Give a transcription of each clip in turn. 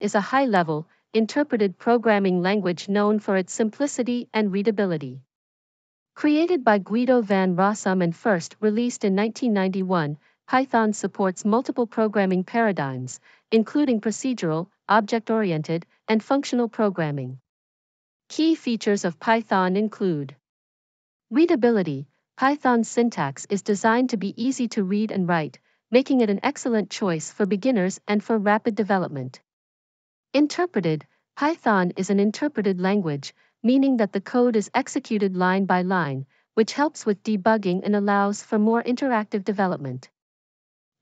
is a high-level, interpreted programming language known for its simplicity and readability. Created by Guido van Rossum and first released in 1991, Python supports multiple programming paradigms, including procedural, object-oriented, and functional programming. Key features of Python include readability. Python's syntax is designed to be easy to read and write, making it an excellent choice for beginners and for rapid development. Interpreted. Python is an interpreted language, meaning that the code is executed line by line, which helps with debugging and allows for more interactive development.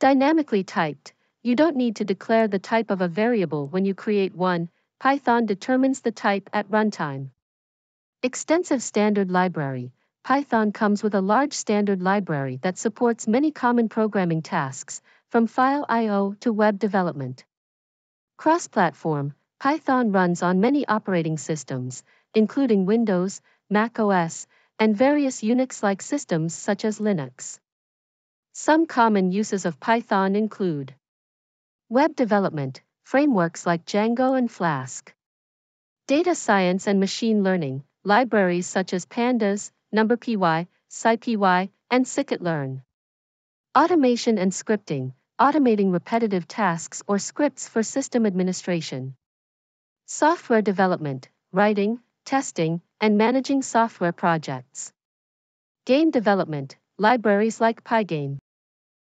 Dynamically typed. You don't need to declare the type of a variable when you create one. Python determines the type at runtime. Extensive standard library. Python comes with a large standard library that supports many common programming tasks, from file I/O to web development. Cross-platform. Python runs on many operating systems, including Windows, Mac OS, and various Unix-like systems such as Linux. Some common uses of Python include web development, frameworks like Django and Flask. Data science and machine learning, libraries such as Pandas, NumPy, SciPy, and scikit-learn. Automation and scripting, automating repetitive tasks or scripts for system administration. Software development, writing, testing, and managing software projects. Game development, libraries like Pygame.